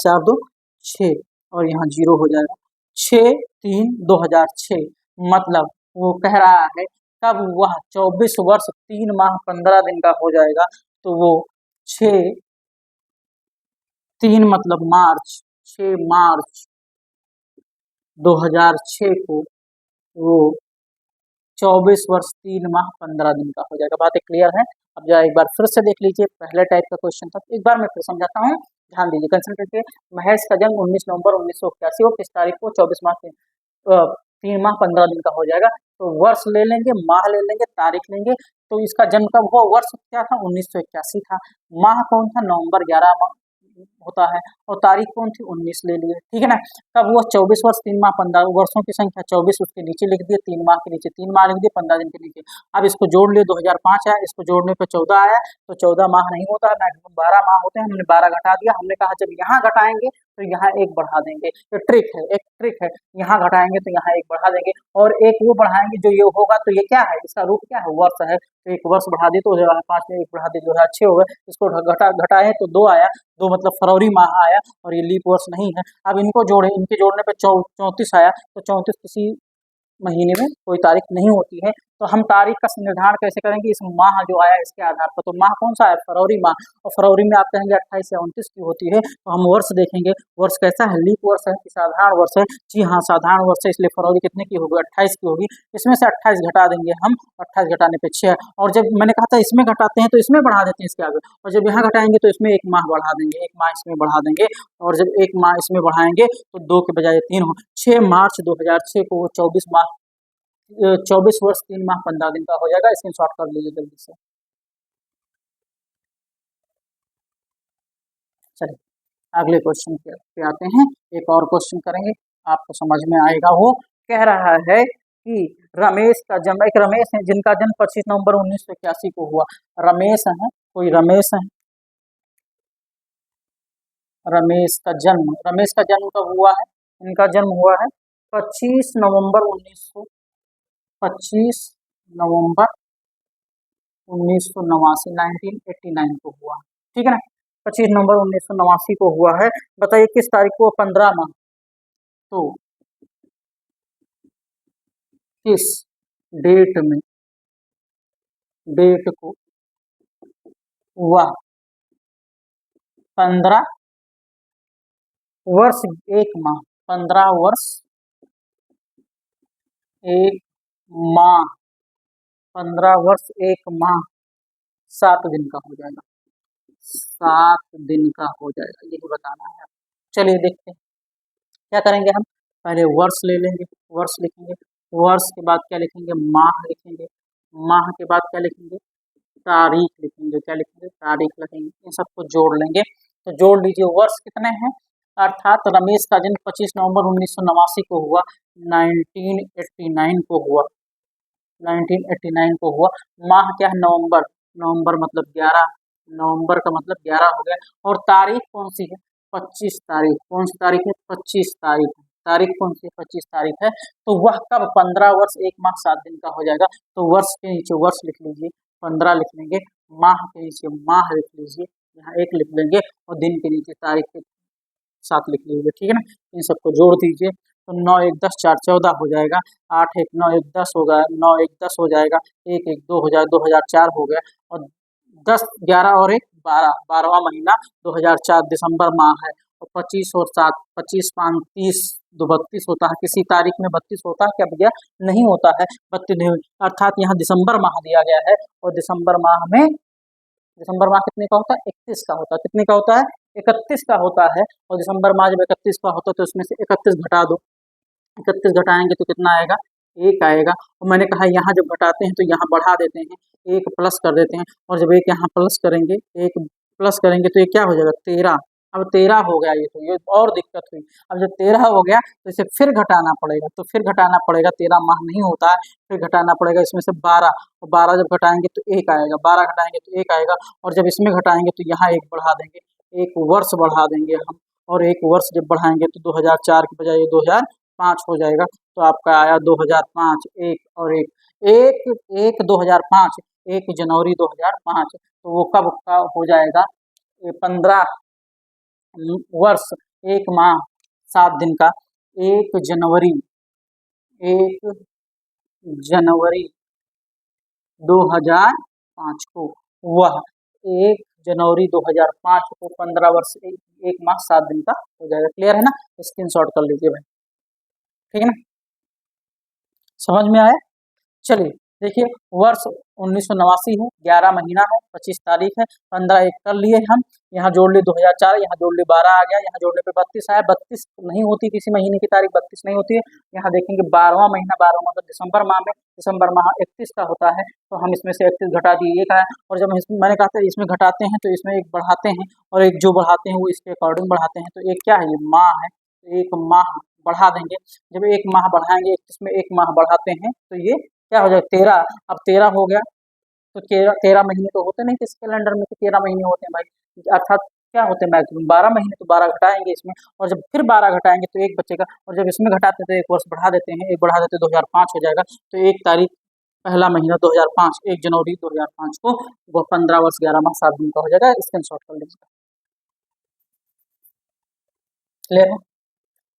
4 2 6, और यहाँ 0 हो जाएगा। 6 3 2006 मतलब वो कह रहा है कब वह 24 वर्ष 3 माह 15 दिन का हो जाएगा, तो वो 6 3 मतलब मार्च, 6 मार्च 2006 को वो 24 वर्ष 3 माह 15 दिन का हो जाएगा। बातें क्लियर है? अब जरा एक बार फिर से देख लीजिए, पहले टाइप का क्वेश्चन था, एक बार मैं फिर समझाता हूँ, ध्यान दीजिए, कंसंट्रेट करिए। महेश का जन्म 19 नवंबर 1981 को किस तारीख को 24 माह 3 माह 15 दिन का हो जाएगा। तो वर्ष ले लेंगे, माह ले लेंगे, तारीख लेंगे। तो इसका जन्म कब हुआ, वर्ष क्या था 1981 था, माह कौन था नवंबर 11 माह होता है, और तारीख कौन थी 19 ले लिए, ठीक है ना। तब वो 24 वर्ष 3 माह 15, वर्षों की संख्या 24 उसके नीचे लिख दिए, 3 माह के नीचे 3 माह लिख दिए, 15 दिन के नीचे। अब इसको जोड़ लिए, 2005 आया, इसको जोड़ने पे 14 आया, तो 14 माह नहीं होता है, मैक्सिमम 12 माह होते हैं। हमने 12 घटा दिया, हमने कहा जब यहाँ घटाएंगे तो यहाँ एक बढ़ा देंगे। तो ट्रिक है, एक ट्रिक है, यहाँ घटाएंगे तो यहाँ एक बढ़ा देंगे, और एक वो बढ़ाएंगे जो ये होगा, तो ये क्या है, इसका रूप क्या है, वर्ष है, तो एक वर्ष बढ़ा दिए तो 2005 में एक बढ़ा दिए 2006 हो गए। इसको घटाए तो 2 आया, 2 मतलब फरवरी माह आया, और ये लीप वर्ष नहीं है। अब इनको जोड़े, इनके जोड़ने पे 34 आया, तो 34 किसी महीने में कोई तारीख नहीं होती है। तो हम तारीख का निर्धारण कैसे करेंगे, इस माह जो आया इसके आधार पर। तो माह कौन सा है, फरवरी माह, और फरवरी में आप कहेंगे 28 या 29 की होती है, तो हम वर्ष देखेंगे, वर्ष कैसा है, लीप वर्ष है कि साधारण वर्ष है। जी हाँ साधारण वर्ष है, इसलिए फरवरी कितने की होगी 28 की होगी। इसमें से 28 घटा देंगे हम, 28 घटाने पे 6, और जब मैंने कहा था इसमें घटाते हैं तो इसमें बढ़ा देते हैं इसके आगे, और जब यहाँ घटाएंगे तो इसमें एक माह बढ़ा देंगे, एक माह इसमें बढ़ा देंगे, और जब एक माह इसमें बढ़ाएंगे तो 2 के बजाय 3 हो। 6 मार्च 2006 को वो 24 वर्ष 3 माह 15 दिन का हो जाएगा। स्क्रीन शॉट कर लीजिए जल्दी से। चलिए अगले क्वेश्चन पे आते हैं, एक और क्वेश्चन करेंगे, आपको समझ में आएगा। वो कह रहा है कि रमेश का जन्म, एक रमेश है जिनका जन्म 25 नवंबर 1981 को हुआ। रमेश है, कोई रमेश है, रमेश का जन्म कब हुआ है, इनका जन्म हुआ है 25 नवंबर 1989 1989 को हुआ, ठीक है ना। 25 नवंबर 1989 को हुआ है। बताइए किस तारीख को, 15 माह, तो किस डेट में, डेट को वह 15 वर्ष 1 माह, 15 वर्ष 1 माह, 15 वर्ष 1 माह 7 दिन का हो जाएगा, 7 दिन का हो जाएगा, यही बताना है। चलिए देखते हैं क्या करेंगे हम, पहले वर्ष ले लेंगे, वर्ष लिखेंगे, वर्ष के बाद क्या लिखेंगे, माह लिखेंगे, माह के बाद क्या लिखेंगे, तारीख लिखेंगे। क्या लिखेंगे, तारीख लिखेंगे। इन सबको जोड़ लेंगे। तो जोड़ लीजिए, वर्ष कितने हैं, अर्थात रमेश का जन्म 25 नवंबर 1989 को हुआ, 1989 को हुआ, 1989 को हुआ। माह क्या है, नवंबर, नवंबर मतलब 11, नवंबर का मतलब 11 हो गया। और तारीख कौन सी है, 25 तारीख। कौन सी तारीख है, 25 तारीख। तारीख कौन सी है, 25 तारीख है। तो वह कब 15 वर्ष 1 माह 7 दिन का हो जाएगा। तो वर्ष के नीचे वर्ष लिख लीजिए, 15 लिख लेंगे। माह के नीचे माह लिख लीजिए, यहाँ 1 लिख लेंगे। और दिन के नीचे तारीख के साथ लिख लीजिए, ठीक है ना। इन सबको जोड़ दीजिए, तो 9 1 10 4 14 हो जाएगा, 8 1 9 1 10 होगा, 9 1 10 हो जाएगा, 1 1 2 हो जाएगा, 2004 हो गया। और 10 11 और 1 12, 12वां महीना 2004 दिसंबर माह है। और 25 और 7 25 5 30 दो 32 होता है। किसी तारीख में 32 होता है क्या भैया, नहीं होता है, 32 नहीं, अर्थात यहाँ दिसंबर माह दिया गया है। और दिसंबर माह में, दिसंबर माह कितने का होता है, 31 का होता है। कितने का होता है, 31 का होता है। और दिसंबर माह जब 31 का होता है तो उसमें से 31 घटा दो, 31 घटाएंगे तो कितना आएगा, 1 आएगा। और मैंने कहा यहाँ जब घटाते हैं तो यहाँ बढ़ा देते हैं, 1 प्लस कर देते हैं। और जब 1 यहाँ प्लस करेंगे, 1 प्लस करेंगे तो ये क्या हो जाएगा, 13। अब 13 हो गया, ये तो ये और दिक्कत हुई। अब जब 13 हो गया तो इसे फिर घटाना पड़ेगा, तो फिर घटाना पड़ेगा, 13 माह नहीं होता है, फिर घटाना पड़ेगा इसमें से 12। और 12 जब घटाएंगे तो 1 आएगा, 12 घटाएंगे तो 1 आएगा। और जब इसमें घटाएंगे तो यहाँ 1 बढ़ा देंगे, 1 वर्ष बढ़ा देंगे हम। और 1 वर्ष जब बढ़ाएंगे तो 2004 की बजाय 2005 हो जाएगा। तो आपका आया 2005, 1 और 1, 1 1 2005, 1 जनवरी 2005। तो वो कब का हो जाएगा, 15 वर्ष 1 माह 7 दिन का, 1 जनवरी, 1 जनवरी 2005 को। वह 1 जनवरी 2005 को 15 वर्ष 1 माह 7 दिन का हो जाएगा। क्लियर है ना, स्क्रीनशॉट कर लीजिए भाई, ठीक है ना, समझ में आया। चलिए देखिए, वर्ष 1989 है, 11 महीना है, 25 तारीख है, 15 1 कर लिए हम। यहाँ जोड़ लिए 2004, यहाँ जोड़ लिए 12 आ गया, यहाँ जोड़ने पे 32 आया। 32 नहीं होती, किसी महीने की तारीख 32 नहीं होती है। यहाँ देखेंगे 12वां महीना, 12वां मतलब दिसंबर माह में, दिसंबर माह 31 का होता है। तो हम इसमें से 31 घटा दिए, 1 आया। और जब इसमें मैंने कहा था इसमें घटाते हैं तो इसमें 1 बढ़ाते हैं, और 1 जो बढ़ाते हैं वो इसके अकॉर्डिंग बढ़ाते हैं। तो 1 क्या है, ये माह है, तो 1 माह बढ़ा देंगे। जब 1 माह बढ़ाएंगे, इसमें 1 माह बढ़ाते हैं तो ये क्या हो जाएगा, 13। अब 13 हो गया तो 13 महीने तो होते नहीं किस कैलेंडर में, तो 13 महीने होते हैं भाई, अर्थात क्या होते हैं मैक्सिमम 12 महीने। तो 12 घटाएंगे इसमें, और जब फिर 12 घटाएंगे तो 1 बचेगा। और जब इसमें घटाते हैं तो 1 वर्ष बढ़ा देते हैं, 1 बढ़ा देते हैं 2005 हो जाएगा। तो 1 तारीख पहला महीना 2005, 1 जनवरी 2005 को वो 15 वर्ष 11 माह 7 दिन का हो जाएगा। स्क्रीनशॉट कर लीजिएगा, क्लियर है।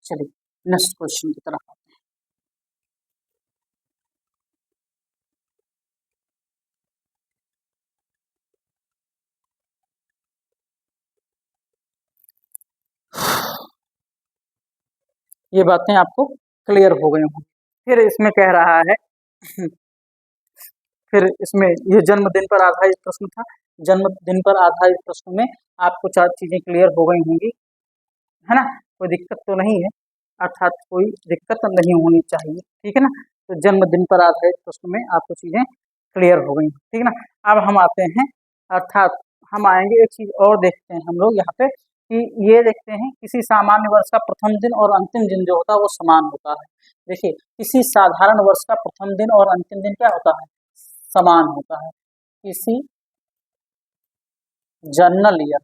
चलिए नेक्स्ट क्वेश्चन की तरफ। ये बातें आपको क्लियर हो गई होंगी। फिर इसमें कह रहा है फिर इसमें ये जन्मदिन पर आधारित प्रश्न था। जन्मदिन पर आधारित प्रश्न में आपको 4 चीजें क्लियर हो गई होंगी, है ना, कोई दिक्कत तो नहीं है, अर्थात कोई दिक्कत नहीं होनी चाहिए, ठीक है ना। तो जन्मदिन पर आधारित प्रश्न में आपको चीजें क्लियर हो गई, ठीक है ना। अब हम आते हैं, अर्थात हम आएंगे एक चीज और देखते हैं हम लोग यहाँ पे, कि ये देखते हैं किसी सामान्य वर्ष का प्रथम दिन और अंतिम दिन जो होता है वो समान होता है। देखिए, किसी साधारण वर्ष का प्रथम दिन और अंतिम दिन क्या होता है, समान होता है। किसी जनरल ईयर,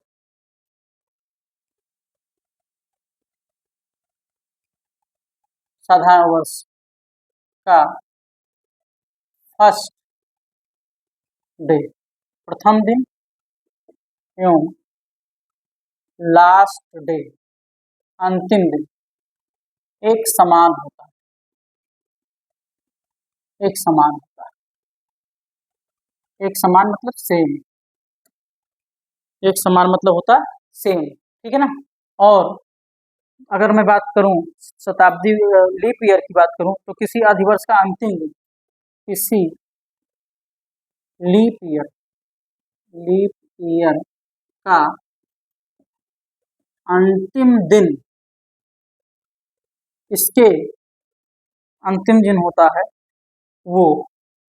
साधारण वर्ष का फर्स्ट डे, प्रथम दिन एवं लास्ट डे, अंतिम दिन एक समान होता है। एक समान होता है, एक समान मतलब सेम, एक समान मतलब होता है सेम, ठीक है ना। और अगर मैं बात करूं शताब्दी लीप ईयर की बात करूं, तो किसी अधिवर्ष का अंतिम दिन, किसी लीप ईयर, लीप ईयर का अंतिम दिन, इसके अंतिम दिन होता है वो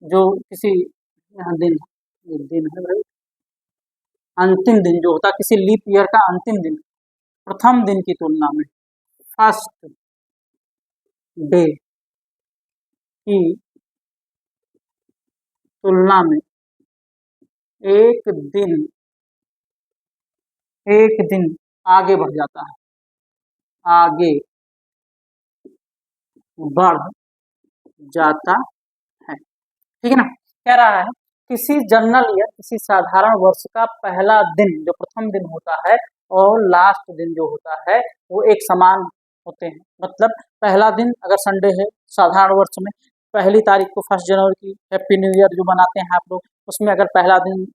जो किसी यहाँ दिन दिन है भाई, अंतिम दिन जो होता है किसी लीप ईयर का अंतिम दिन प्रथम दिन की तुलना में, फर्स्ट डे की तुलना में एक दिन आगे बढ़ जाता है, आगे बढ़ जाता है। ठीक है ना। कह रहा है किसी जनरल ईयर, किसी साधारण वर्ष का पहला दिन जो प्रथम दिन होता है और लास्ट दिन जो होता है वो एक समान होते हैं। मतलब पहला दिन अगर संडे है साधारण वर्ष में, पहली तारीख को 1 जनवरी की हैप्पी न्यू ईयर जो बनाते हैं आप लोग, उसमें अगर पहला दिन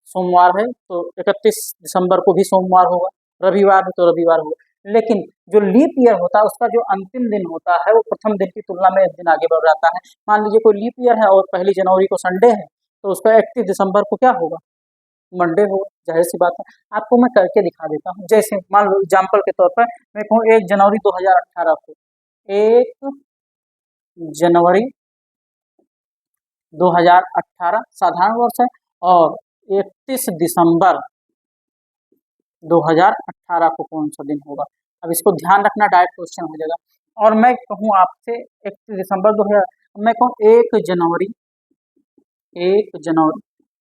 सोमवार है तो 31 दिसंबर को भी सोमवार होगा, रविवार है तो रविवार होगा। लेकिन जो लीप ईयर होता है उसका जो अंतिम दिन होता है वो प्रथम दिन की तुलना में एक दिन आगे बढ़ जाता है। मान लीजिए कोई लीप ईयर है और 1 जनवरी को संडे है तो उसका 31 दिसंबर को क्या होगा, मंडे होगा। जाहिर सी बात है। आपको मैं करके दिखा देता हूँ। जैसे मान लो एग्जाम्पल के तौर पर मैं कहूँ 1 जनवरी 2018 को, 1 जनवरी 2018 साधारण वर्ष है और 31 दिसंबर 2018 को कौन सा दिन होगा। अब इसको ध्यान रखना, डायरेक्ट क्वेश्चन हो जाएगा। और मैं कहूँ आपसे 31 दिसंबर 2000, मैं कहूँ 1 जनवरी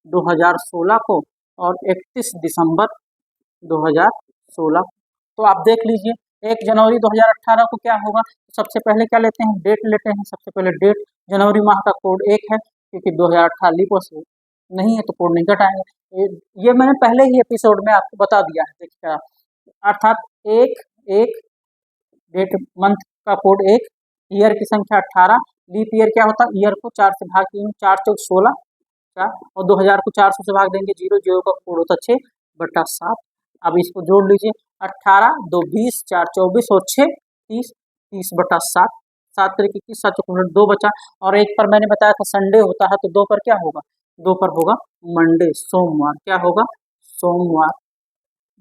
2016 को और 31 दिसंबर 2016, तो आप देख लीजिए 1 जनवरी 2018 को क्या होगा। सबसे पहले क्या लेते हैं, डेट लेते हैं। सबसे पहले डेट, जनवरी माह का कोड 1 है क्योंकि 2018 लीप वर्ष नहीं है तो कोड नहीं घटाएंगे। ये मैंने पहले ही एपिसोड में आपको बता दिया है। देखिए अर्थात एक एक डेट मंथ का कोड 1, ईयर की संख्या 18, लीप ईयर क्या होता है, ईयर को 4 से भाग दिए, 4 चौक 16 4 और 2000 को 400 से भाग देंगे, 0 का कोड होता 6/7। अब इसको जोड़ लीजिए, 18 2 20 4 24 और 6 30, 30/7, 7 तरीके की 7 चौक 2 बचा। और एक पर मैंने बताया था संडे होता है तो 2 पर क्या होगा, 2 पर होगा मंडे, सोमवार। क्या होगा, सोमवार।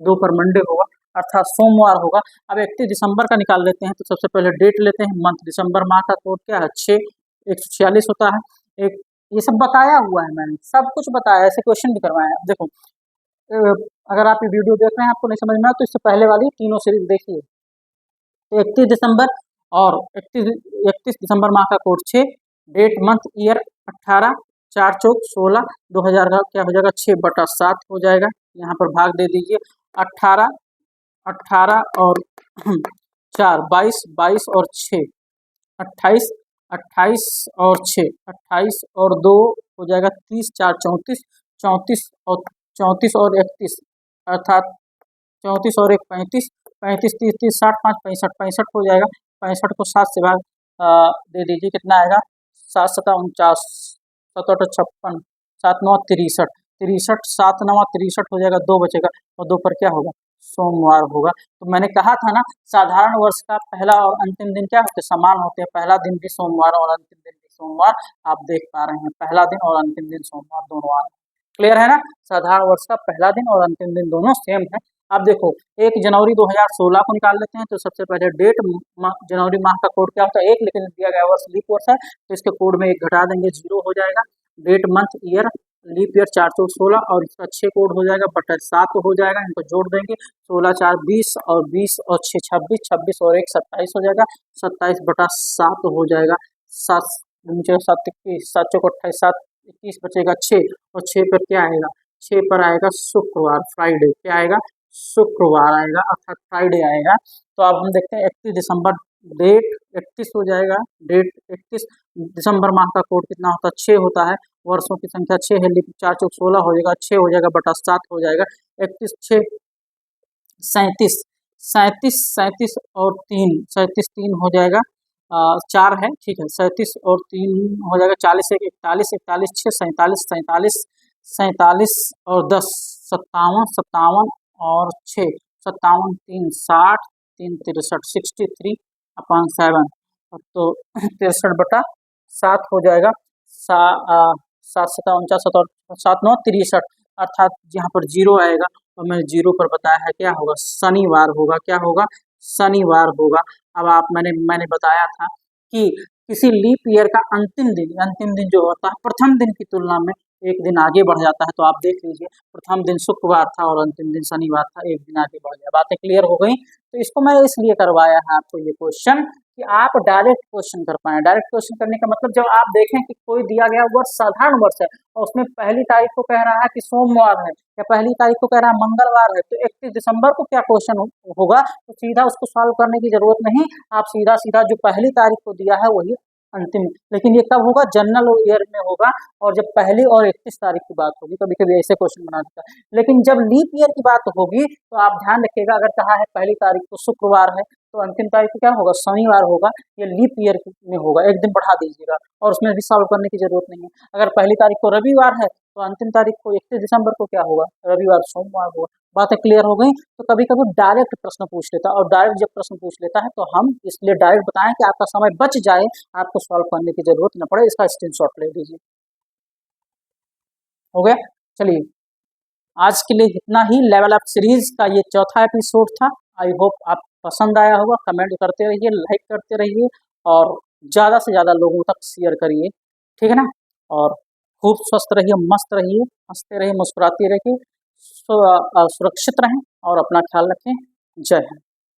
2 पर मंडे होगा अर्थात सोमवार होगा। अब 31 दिसंबर का निकाल लेते हैं तो सबसे पहले डेट लेते हैं, मंथ दिसंबर माह का कोड क्या है 6, 146 होता है। एक ये सब बताया हुआ है, मैंने सब कुछ बताया, ऐसे क्वेश्चन भी करवाए हैं। देखो अगर आप ये वीडियो देख रहे हैं आपको नहीं समझ में आया तो इससे पहले वाली तीनों सीरीज देखिए। 31 दिसंबर और 31 दिसंबर माह का कोड 6, डेट मंथ ईयर 18, 4 चौक 16, 2000 का क्या हो जाएगा 6/7 हो जाएगा। यहाँ पर भाग दे दीजिए, 18 और 4 22, 22 और 6 28, 28 और 6 28 और 2 हो जाएगा 30, 4 34, 34 और 31 अर्थात 34 और 1 35, 35 30 30 60 5 65 65 हो जाएगा। 65 को 7 से भाग दे दीजिए, कितना आएगा 7 7 49, 7 8 56, 7 9 63, 63 7 9 63 हो जाएगा, 2 बचेगा और 2 पर क्या होगा, सोमवार होगा। तो मैंने कहा था ना साधारण वर्ष का पहला और अंतिम दिन क्या होते हैं, समान होते हैं। पहला दिन भी सोमवार और अंतिम दिन भी सोमवार। आप देख पा रहे हैं पहला दिन और अंतिम दिन सोमवार दोनों आ रहे हैं। क्लियर है ना। साधारण वर्ष का पहला दिन और अंतिम दिन दोनों सेम है। अब देखो 1 जनवरी 2016 को निकाल लेते हैं तो सबसे पहले डेट, जनवरी माह का कोड क्या होता है 1, लेकिन दिया गया वर्ष लीप वर्ष है तो इसके कोड में 1 घटा देंगे, 0 हो जाएगा। Date month year leap year 4 चौक 16 और इसका 6 कोड हो जाएगा, बटा 7 हो जाएगा। इनको जोड़ देंगे, 16 4 20 और 20 और 6 26, 26 और 1 27 हो जाएगा, 27/7 हो जाएगा। 7 7 21, 7 चौक 28, 7 21 बचेगा 6 और 6 पर क्या आएगा, 6 पर आएगा शुक्रवार, फ्राइडे। क्या आएगा, शुक्रवार आएगा अर्थात फ्राइडे आएगा। तो अब हम देखते हैं 31 दिसंबर, डेट 31 हो जाएगा, डेट 31 दिसंबर माह का कोड कितना होता है 6 होता है, वर्षों की संख्या 6 है, लेकिन 4 चौक 16 हो जाएगा, 6 हो जाएगा बटा 7 हो जाएगा। 31 6 37, 37 और 3 37 3 हो जाएगा, 4 है ठीक है, 37 और 3 हो जाएगा 40 1 41 41 6 47 47 47 और 10 57 57 और 6 57 3 60 3 63 63/7 तो 63/7 हो जाएगा। 7 7 49 7 9 63 अर्थात यहाँ पर 0 आएगा और मैंने 0 पर बताया है क्या होगा, शनिवार होगा। क्या होगा, शनिवार होगा। अब आप मैंने बताया था कि किसी लीप ईयर का अंतिम दिन जो होता है प्रथम दिन की तुलना में एक दिन आगे बढ़ जाता है। तो आप देख लीजिए, प्रथम दिन शुक्रवार था और अंतिम दिन शनिवार था, एक दिन आगे बढ़ गया। बातें क्लियर हो गई? तो इसको मैं इसलिए करवाया है आपको ये क्वेश्चन कि आप डायरेक्ट क्वेश्चन कर पाए। डायरेक्ट क्वेश्चन करने का मतलब जब आप देखें कि कोई दिया गया वर्ष साधारण वर्ष है और उसमें पहली तारीख को कह रहा है कि सोमवार है या पहली तारीख को कह रहा है मंगलवार है, तो 31 दिसंबर को क्या क्वेश्चन होगा, तो सीधा उसको सॉल्व करने की जरूरत नहीं, आप सीधा सीधा जो पहली तारीख को दिया है वही अंतिम। लेकिन ये कब होगा, जनरल ईयर में होगा और जब पहली और 31 तारीख की बात होगी। कभी कभी ऐसे क्वेश्चन बना देता है। लेकिन जब लीप ईयर की बात होगी तो आप ध्यान रखिएगा, अगर कहा है पहली तारीख को शुक्रवार है तो अंतिम तारीख को क्या होगा, शनिवार होगा। ये लीप ईयर में होगा, एक दिन बढ़ा दीजिएगा और उसमें भी सॉल्व करने की जरूरत नहीं है। अगर पहली तारीख को रविवार है तो अंतिम तारीख को 31 दिसंबर को क्या होगा, रविवार सोमवार होगा। बातें क्लियर हो गई? तो कभी कभी डायरेक्ट प्रश्न पूछ लेता है और डायरेक्ट जब प्रश्न पूछ लेता है तो हम इसलिए डायरेक्ट बताएं कि आपका समय बच जाए, आपको सॉल्व करने की जरूरत न पड़े। इसका स्क्रीनशॉट ले लीजिए। हो गया? चलिए, आज के लिए इतना ही। लेवल अप सीरीज का ये चौथा एपिसोड था। आई होप आप पसंद आया होगा। कमेंट करते रहिए, लाइक करते रहिए और ज़्यादा से ज़्यादा लोगों तक शेयर करिए, ठीक है ना। और खूब स्वस्थ रहिए, मस्त रहिए, हंसते रहिए, मुस्कुराते रहिए, सुरक्षित रहें और अपना ख्याल रखें। जय हिंद।